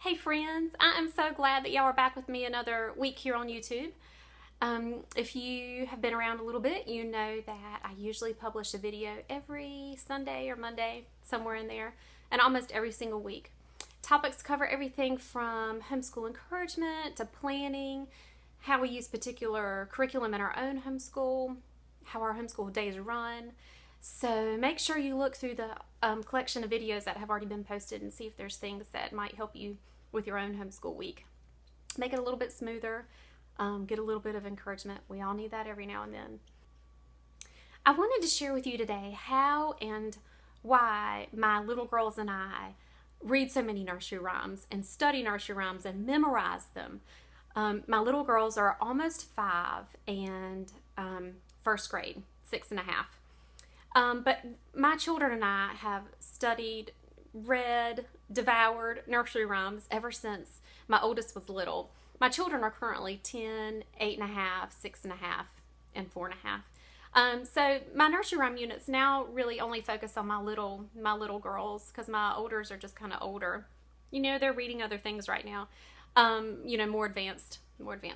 Hey friends, I am so glad that y'all are back with me another week here on YouTube. If you have been around a little bit, you know that I usually publish a video every Sunday or Monday, somewhere in there, and almost every single week. Topics cover everything from homeschool encouragement to planning, how we use particular curriculum in our own homeschool, how our homeschool days run. So make sure you look through the collection of videos that have already been posted and see if there's things that might help you with your own homeschool week. Make it a little bit smoother, get a little bit of encouragement. We all need that every now and then. I wanted to share with you today how and why my little girls and I read so many nursery rhymes and study nursery rhymes and memorize them. My little girls are almost 5 and first grade, 6.5. But my children and I have studied, read, devoured nursery rhymes ever since my oldest was little. My children are currently 10, 8.5, 6.5, and 4.5. So my nursery rhyme units now really only focus on my little girls because my olders are just kind of older. You know, they're reading other things right now. More advanced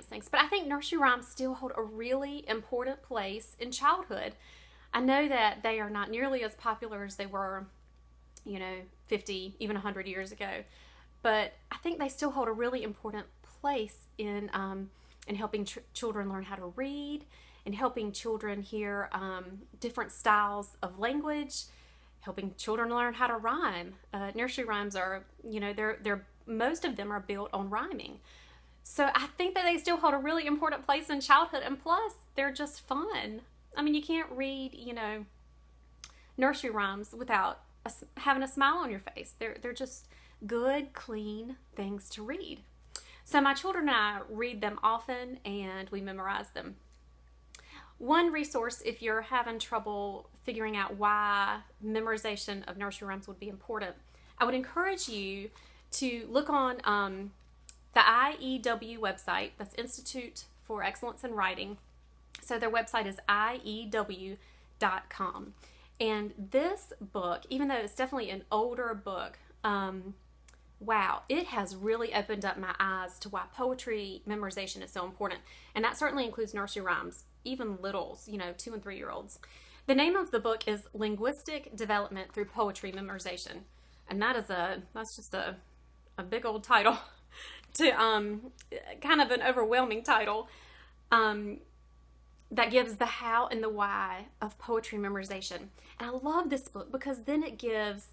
things. But I think nursery rhymes still hold a really important place in childhood. I know that they are not nearly as popular as they were, 50, even 100 years ago. But I think they still hold a really important place in helping children learn how to read, and helping children hear different styles of language, helping children learn how to rhyme. Nursery rhymes are, they're most of them are built on rhyming. So I think that they still hold a really important place in childhood, and plus they're just fun. I mean, you can't read, nursery rhymes without having a smile on your face. They're just good, clean things to read. So my children and I read them often, and we memorize them. One resource, if you're having trouble figuring out why memorization of nursery rhymes would be important, I would encourage you to look on the IEW website. That's Institute for Excellence in Writing. So their website is IEW.com. And this book, even though it's definitely an older book, wow, it has really opened up my eyes to why poetry memorization is so important. And that certainly includes nursery rhymes, even littles, 2 and 3 year olds. The name of the book is Linguistic Development Through Poetry Memorization. And that's just a big old title to kind of an overwhelming title. That gives the how and the why of poetry memorization. And I love this book because then it gives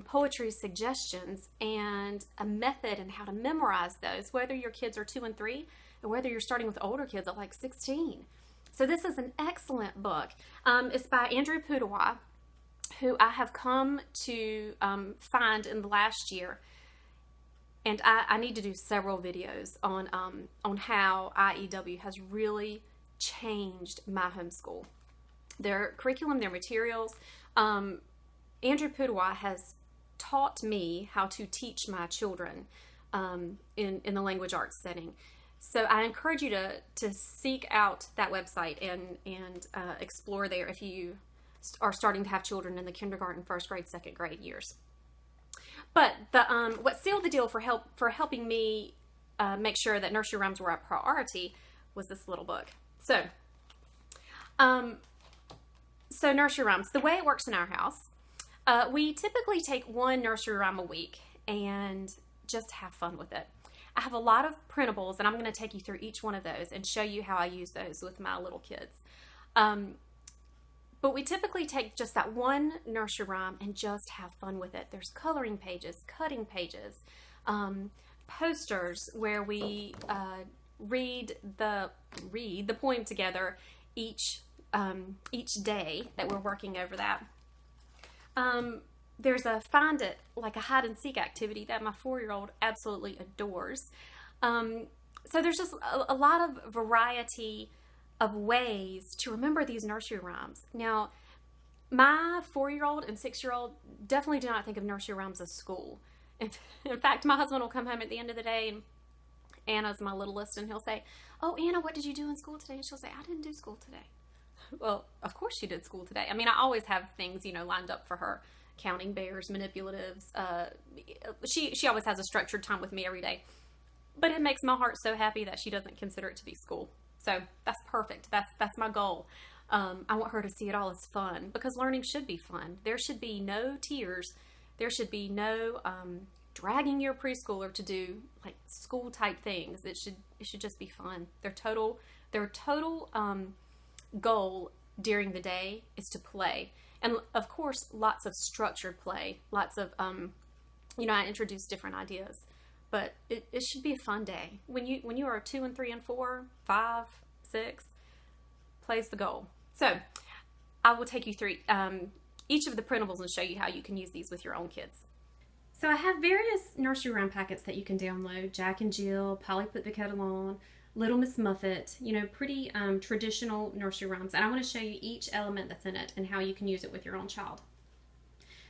poetry suggestions and a method and how to memorize those, whether your kids are 2 and 3 or whether you're starting with older kids at like 16. So this is an excellent book. It's by Andrew Pudewa, who I have come to find in the last year. And I need to do several videos on how IEW has really changed my homeschool. Their curriculum, their materials. Andrew Pudewa has taught me how to teach my children in the language arts setting. So I encourage you to seek out that website and explore there if you are starting to have children in the kindergarten, first grade, second grade years. But what sealed the deal for helping me make sure that nursery rhymes were a priority was this little book. So nursery rhymes, the way it works in our house, we typically take one nursery rhyme a week and just have fun with it. I have a lot of printables, and I'm going to take you through each one of those and show you how I use those with my little kids. But we typically take just that one nursery rhyme and just have fun with it. There's coloring pages, cutting pages, posters where we read the poem together each day that we're working over that. There's a find it, like a hide and seek activity that my 4-year-old absolutely adores. So there's just a lot of variety of ways to remember these nursery rhymes. Now, my 4-year-old and 6-year-old definitely do not think of nursery rhymes as school. In fact, my husband will come home at the end of the day, and Anna's my littlest, and he'll say, "Oh, Anna, what did you do in school today?" And she'll say, "I didn't do school today." Well, of course she did school today. I mean, I always have things, lined up for her, counting bears, manipulatives. She always has a structured time with me every day. But it makes my heart so happy that she doesn't consider it to be school. So that's perfect. That's my goal. I want her to see it all as fun, because learning should be fun. There should be no tears. There should be no dragging your preschooler to do like school type things. It should just be fun. Their total goal during the day is to play, and of course lots of structured play. Lots of I introduce different ideas. But it should be a fun day. When you are 2 and 3 and 4, 5, 6, play's the goal. So I will take you through each of the printables and show you how you can use these with your own kids. So I have various nursery rhyme packets that you can download. Jack and Jill, Polly Put the Kettle On, Little Miss Muffet, pretty traditional nursery rhymes. And I want to show you each element that's in it and how you can use it with your own child.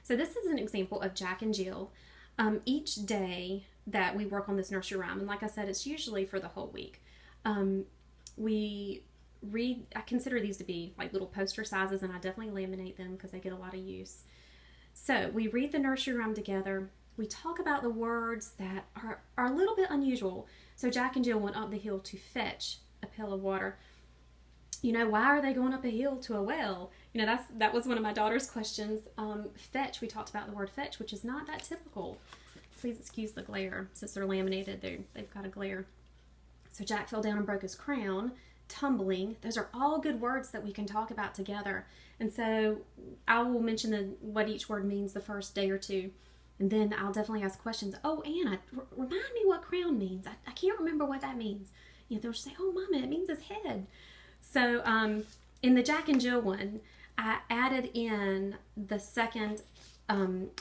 So this is an example of Jack and Jill. Each day that we work on this nursery rhyme, and like I said, it's usually for the whole week, we read, I consider these to be like little poster sizes, and I definitely laminate them because they get a lot of use. So we read the nursery rhyme together. We talk about the words that are a little bit unusual. So Jack and Jill went up the hill to fetch a pail of water. Why are they going up a hill to a well? That was one of my daughter's questions. Fetch, we talked about the word fetch, which is not that typical. Please excuse the glare. Since they're laminated, they've got a glare. So Jack fell down and broke his crown. Tumbling. Those are all good words that we can talk about together. And so I will mention what each word means the first day or two. And then I'll definitely ask questions. Oh, Anna, remind me what crown means. I can't remember what that means. They'll say, oh, Mama, it means his head. So in the Jack and Jill one, I added in the second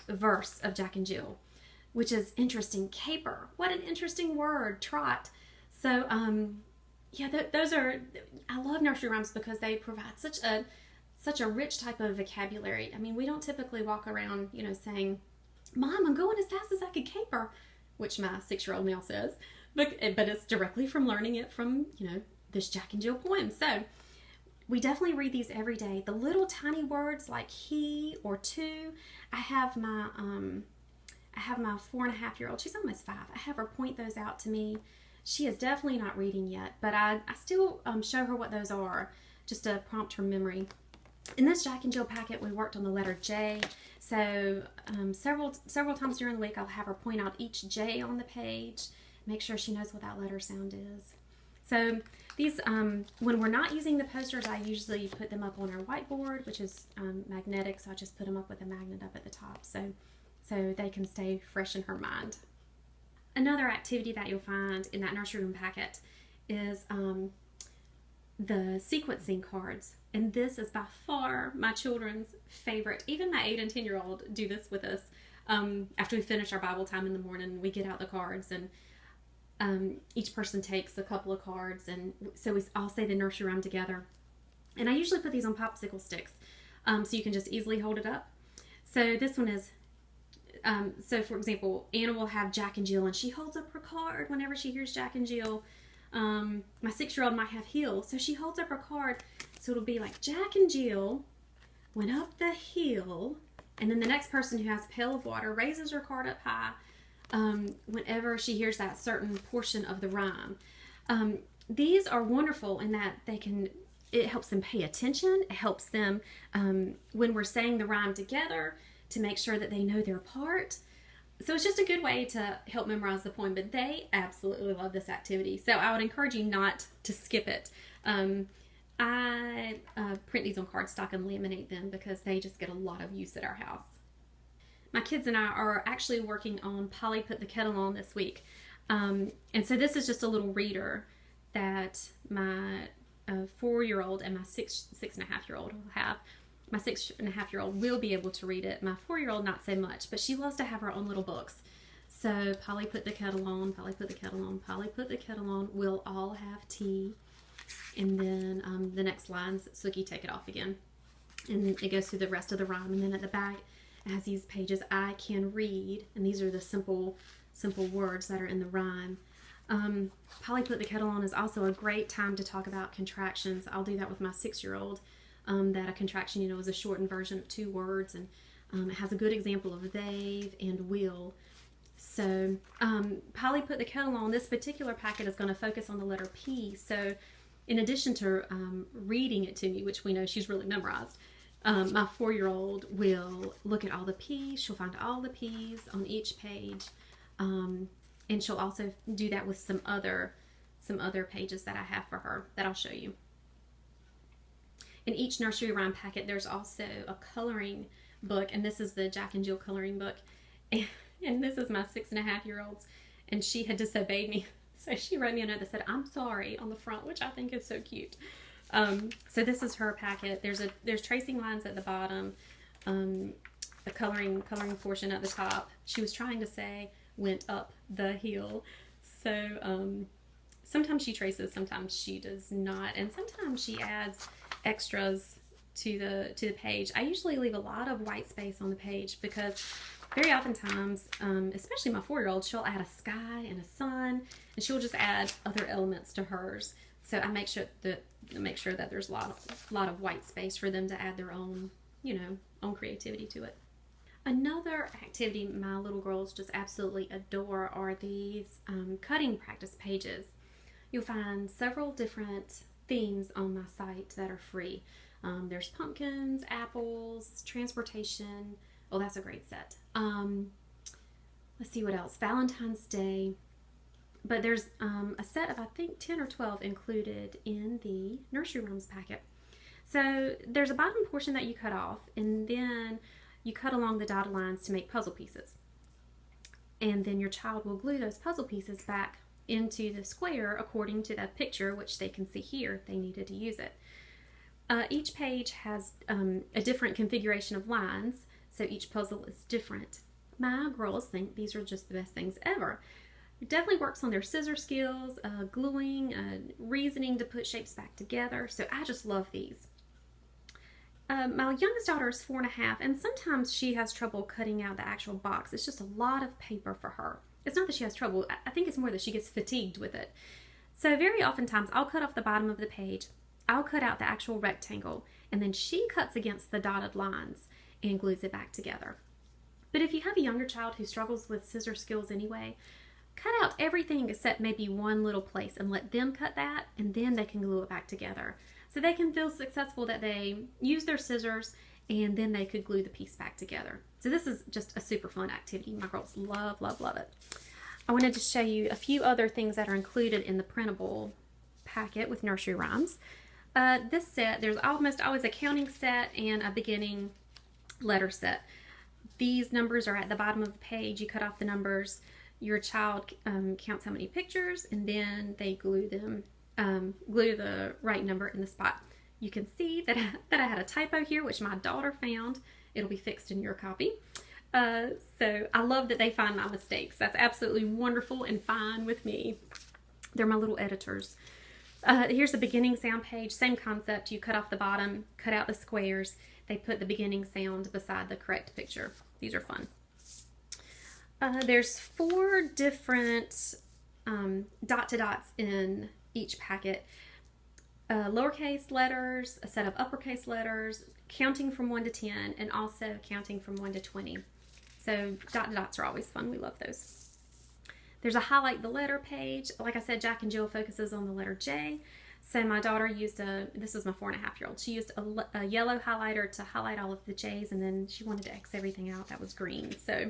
verse of Jack and Jill, which is interesting. Caper. What an interesting word. Trot. So those are, I love nursery rhymes because they provide such a rich type of vocabulary. I mean, we don't typically walk around, saying, Mom, I'm going as fast as I could caper, which my 6-year-old now says, but it's directly from learning it from, this Jack and Jill poem. So we definitely read these every day. The little tiny words like he or to, I have my 4.5-year-old, she's almost 5. I have her point those out to me. She is definitely not reading yet, but I still show her what those are, just to prompt her memory. In this Jack and Jill packet, we worked on the letter J. So several times during the week, I'll have her point out each J on the page, make sure she knows what that letter sound is. So these, when we're not using the posters, I usually put them up on our whiteboard, which is magnetic. So I just put them up with a magnet up at the top, so they can stay fresh in her mind. Another activity that you'll find in that nursery room packet is the sequencing cards. And this is by far my children's favorite. Even my 8 and 10-year-old do this with us. After we finish our Bible time in the morning, we get out the cards, and each person takes a couple of cards, and so we all say the nursery rhyme together. And I usually put these on popsicle sticks, so you can just easily hold it up. So this one is, so for example, Anna will have Jack and Jill, and she holds up her card whenever she hears Jack and Jill. My 6-year-old might have hill, so she holds up her card, so it'll be like Jack and Jill went up the hill, and then the next person who has a pail of water raises her card up high whenever she hears that certain portion of the rhyme. These are wonderful in that it helps them pay attention. It helps them when we're saying the rhyme together to make sure that they know their part. So it's just a good way to help memorize the poem, but they absolutely love this activity. So I would encourage you not to skip it. I print these on cardstock and laminate them because they just get a lot of use at our house. My kids and I are actually working on Polly Put the Kettle On this week. And so this is just a little reader that my 4-year-old and my 6.5-year-old will have. My 6.5-year-old will be able to read it. My 4-year-old not so much, but she loves to have her own little books. So Polly put the kettle on, Polly put the kettle on, Polly put the kettle on, we'll all have tea. And then the next line's Sookie, take it off again. And it goes through the rest of the rhyme. And then at the back it has these pages, I can read. And these are the simple words that are in the rhyme. Polly Put the Kettle On is also a great time to talk about contractions. I'll do that with my 6-year-old. That a contraction, is a shortened version of 2 words. And It has a good example of they've and will. So Polly Put the Kettle On, this particular packet is going to focus on the letter P. So in addition to reading it to me, which we know she's really memorized, my 4-year-old will look at all the P's. She'll find all the P's on each page. And she'll also do that with some other pages that I have for her that I'll show you. In each nursery rhyme packet, there's also a coloring book, and this is the Jack and Jill coloring book. And this is my 6.5-year-old's, and she had disobeyed me. So she wrote me a note that said, "I'm sorry" on the front, which I think is so cute. So this is her packet. There's tracing lines at the bottom, a coloring portion at the top. She was trying to say went up the hill. So sometimes she traces, sometimes she does not, and sometimes she adds extras to the page. I usually leave a lot of white space on the page because very oftentimes, especially my 4-year-old, she'll add a sky and a sun, and she'll just add other elements to hers. So I make sure that there's a lot of white space for them to add their own, own creativity to it. Another activity my little girls just absolutely adore are these cutting practice pages. You'll find several different themes on my site that are free. There's pumpkins, apples, transportation. Oh, that's a great set. Let's see what else. Valentine's Day. But there's a set of, I think, 10 or 12 included in the Nursery Rhymes packet. So there's a bottom portion that you cut off, and then you cut along the dotted lines to make puzzle pieces. And then your child will glue those puzzle pieces back into the square according to that picture, which they can see here if they needed to use it. Each page has a different configuration of lines, so each puzzle is different. My girls think these are just the best things ever. It definitely works on their scissor skills, gluing, reasoning to put shapes back together, so I just love these. My youngest daughter is 4.5, and sometimes she has trouble cutting out the actual box. It's just a lot of paper for her. It's not that she has trouble, I think it's more that she gets fatigued with it. So very oftentimes I'll cut off the bottom of the page, I'll cut out the actual rectangle, and then she cuts against the dotted lines and glues it back together. But if you have a younger child who struggles with scissor skills anyway, cut out everything except maybe one little place and let them cut that, and then they can glue it back together. So they can feel successful that they use their scissors and then they could glue the piece back together. So this is just a super fun activity. My girls love, love, love it. I wanted to show you a few other things that are included in the printable packet with Nursery Rhymes. This set, there's almost always a counting set and a beginning letter set. These numbers are at the bottom of the page. You cut off the numbers. Your child counts how many pictures, and then they glue them, glue the right number in the spot. You can see that I had a typo here, which my daughter found. It'll be fixed in your copy. So I love that they find my mistakes. That's absolutely wonderful and fine with me. They're my little editors. Here's the beginning sound page. Same concept. You cut off the bottom, cut out the squares. They put the beginning sound beside the correct picture. These are fun. There's 4 different dot-to-dots in each packet. Lowercase letters, a set of uppercase letters, counting from 1 to 10, and also counting from 1 to 20. So dot-to-dots are always fun. We love those. There's a highlight the letter page. Like I said, Jack and Jill focuses on the letter J. So my daughter used this was my 4.5-year-old. She used a yellow highlighter to highlight all of the J's, and then she wanted to X everything out that was green. So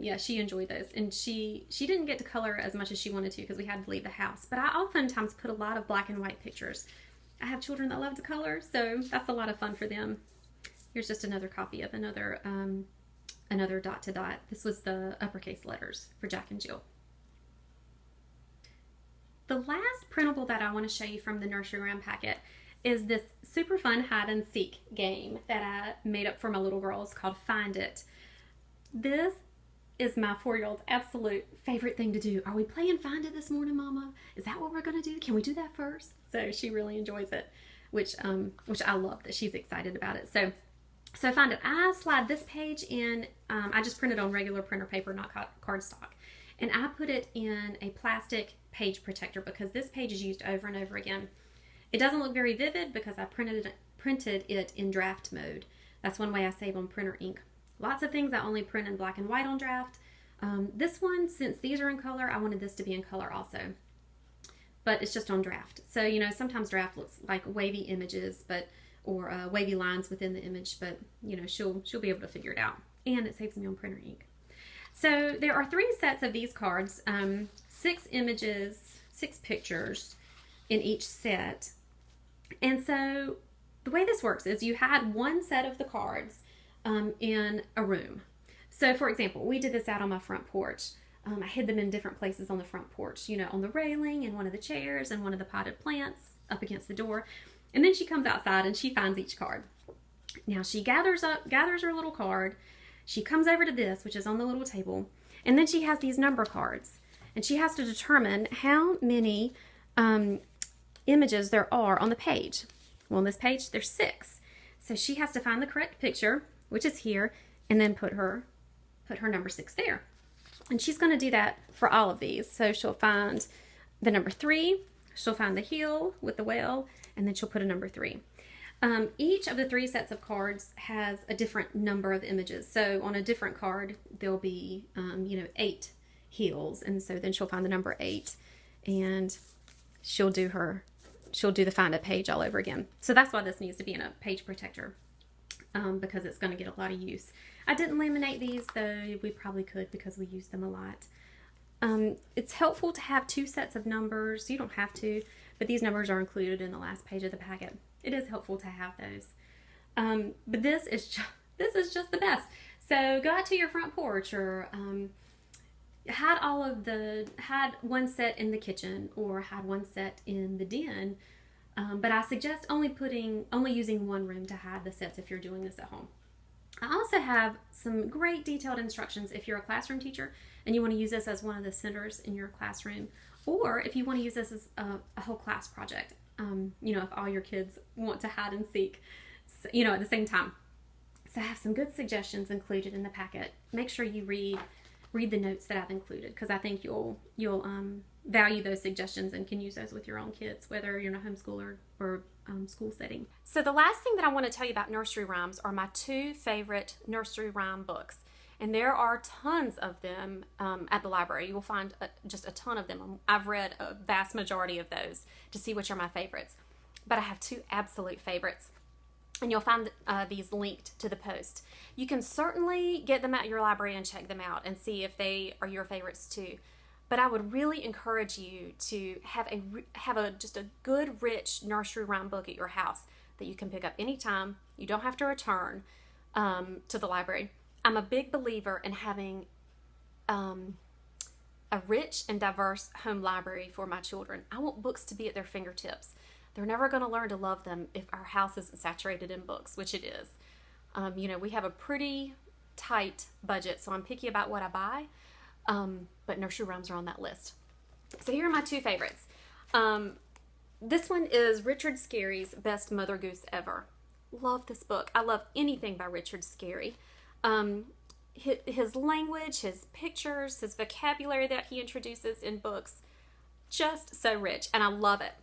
yeah, she enjoyed those. And she didn't get to color as much as she wanted to because we had to leave the house. But I oftentimes put a lot of black and white pictures. I have children that love to color, so that's a lot of fun for them. Here's just another copy of another dot-to-dot. This was the uppercase letters for Jack and Jill. The last printable that I want to show you from the Nursery Rhyme packet is this super fun hide and seek game that I made up for my little girls called Find It. This is my 4-year-old's absolute favorite thing to do. Are we playing Find It this morning, Mama? Is that what we're going to do? Can we do that first? So she really enjoys it, which I love that she's excited about it. So Find It. I slide this page in. I just printed on regular printer paper, not cardstock. And I put it in a plastic page protector because this page is used over and over again. It doesn't look very vivid because I printed it in draft mode. That's one way I save on printer ink. Lots of things I only print in black and white on draft. This one, since these are in color, I wanted this to be in color also. But it's just on draft. So, you know, sometimes draft looks like wavy images, or wavy lines within the image, but, you know, she'll be able to figure it out. And it saves me on printer ink. So there are 3 sets of these cards, 6 images, 6 pictures in each set. And so the way this works is you had one set of the cards in a room. So for example, we did this out on my front porch. I hid them in different places on the front porch, you know, on the railing, in one of the chairs, and one of the potted plants up against the door. And then she comes outside and she finds each card. Now she gathers her little card. She comes over to this, which is on the little table, and then she has these number cards. And she has to determine how many images there are on the page. Well, on this page, there's 6. So she has to find the correct picture, which is here, and then put her number 6 there. And she's going to do that for all of these. So she'll find the number 3, she'll find the heel with the whale, and then she'll put a number 3. Each of the 3 sets of cards has a different number of images. So on a different card, there'll be, you know, 8 heels. And so then she'll find the number 8, and she'll do the find a page all over again. So that's why this needs to be in a page protector, because it's going to get a lot of use. I didn't laminate these, though we probably could because we use them a lot. It's helpful to have 2 sets of numbers. You don't have to, but these numbers are included in the last page of the packet. It is helpful to have those. But this is just the best. So go out to your front porch, or had one set in the kitchen, or had one set in the den. But I suggest only using one room to hide the sets if you're doing this at home. I also have some great detailed instructions if you're a classroom teacher and you want to use this as one of the centers in your classroom, or if you want to use this as a whole class project. You know, if all your kids want to hide and seek, you know, at the same time. So I have some good suggestions included in the packet. Make sure you read the notes that I've included, because I think you'll value those suggestions and can use those with your own kids, whether you're in a homeschool or school setting. So the last thing that I want to tell you about nursery rhymes are my 2 favorite nursery rhyme books. And there are tons of them at the library. You will find just a ton of them. I've read a vast majority of those to see which are my favorites. But I have 2 absolute favorites. And you'll find these linked to the post. You can certainly get them at your library and check them out and see if they are your favorites too. But I would really encourage you to have just a good, rich nursery rhyme book at your house that you can pick up anytime. You don't have to return to the library. I'm a big believer in having a rich and diverse home library for my children. I want books to be at their fingertips. They're never going to learn to love them if our house isn't saturated in books, which it is. You know, we have a pretty tight budget, so I'm picky about what I buy, but nursery rhymes are on that list. So here are my 2 favorites. This one is Richard Scarry's Best Mother Goose Ever. Love this book. I love anything by Richard Scarry. His language, his pictures, his vocabulary that he introduces in books, just so rich, and I love it.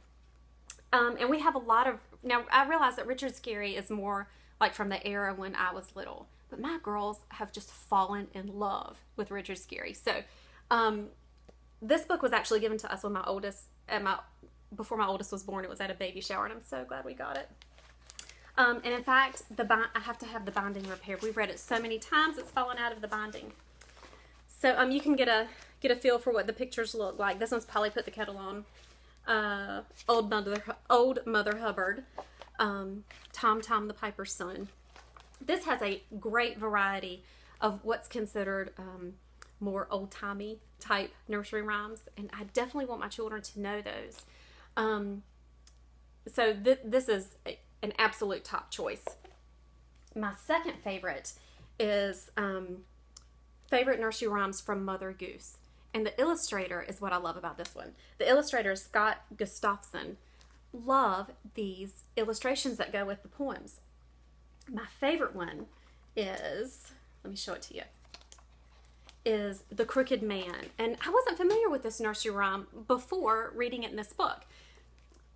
And we have a lot of, now I realize that Richard Scarry is more like from the era when I was little, but my girls have just fallen in love with Richard Scarry. So this book was actually given to us when before my oldest was born. It was at a baby shower, and I'm so glad we got it. And in fact, I have to have the binding repaired. We've read it so many times, it's fallen out of the binding. So you can get a feel for what the pictures look like. This one's Polly Put the Kettle On. Old Mother Hubbard, Tom Tom the Piper's Son. This has a great variety of what's considered more old-timey type nursery rhymes, and I definitely want my children to know those. So this is an absolute top choice. My second favorite is favorite nursery rhymes from Mother Goose. And the illustrator is what I love about this one. The illustrator is Scott Gustafson. Love these illustrations that go with the poems. My favorite one is, let me show it to you, is The Crooked Man. And I wasn't familiar with this nursery rhyme before reading it in this book.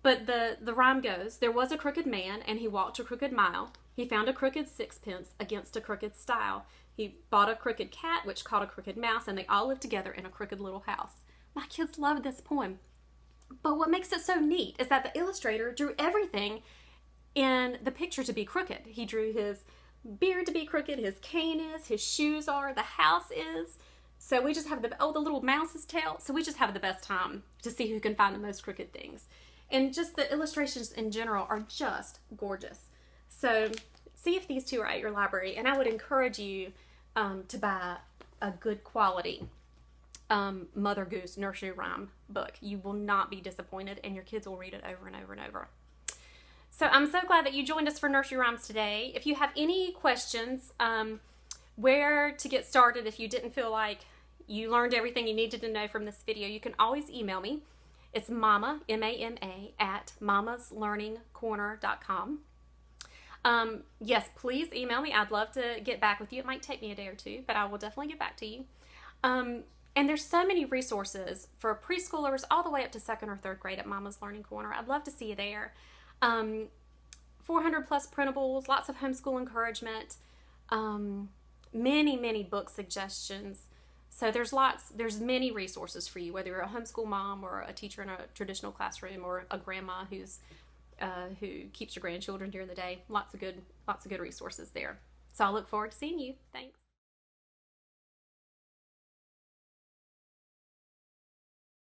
But the rhyme goes, there was a crooked man and he walked a crooked mile. He found a crooked sixpence against a crooked stile. He bought a crooked cat, which caught a crooked mouse, and they all lived together in a crooked little house. My kids love this poem. But what makes it so neat is that the illustrator drew everything in the picture to be crooked. He drew his beard to be crooked, his cane is, his shoes are, the house is. So we just have the little mouse's tail. So we just have the best time to see who can find the most crooked things. And just the illustrations in general are just gorgeous. So see if these two are at your library. And I would encourage you to buy a good quality Mother Goose Nursery Rhyme book. You will not be disappointed, and your kids will read it over and over and over. So I'm so glad that you joined us for Nursery Rhymes today. If you have any questions, where to get started if you didn't feel like you learned everything you needed to know from this video, you can always email me. It's mama, M-A-M-A, at mamaslearningcorner.com. Yes, please email me. I'd love to get back with you. It might take me a day or two, but I will definitely get back to you. And there's so many resources for preschoolers all the way up to 2nd or 3rd grade at Mama's Learning Corner. I'd love to see you there. 400 plus printables, lots of homeschool encouragement, many book suggestions. So there's many resources for you, whether you're a homeschool mom or a teacher in a traditional classroom or a grandma who keeps your grandchildren during the day. Lots of good resources there. So I look forward to seeing you. Thanks.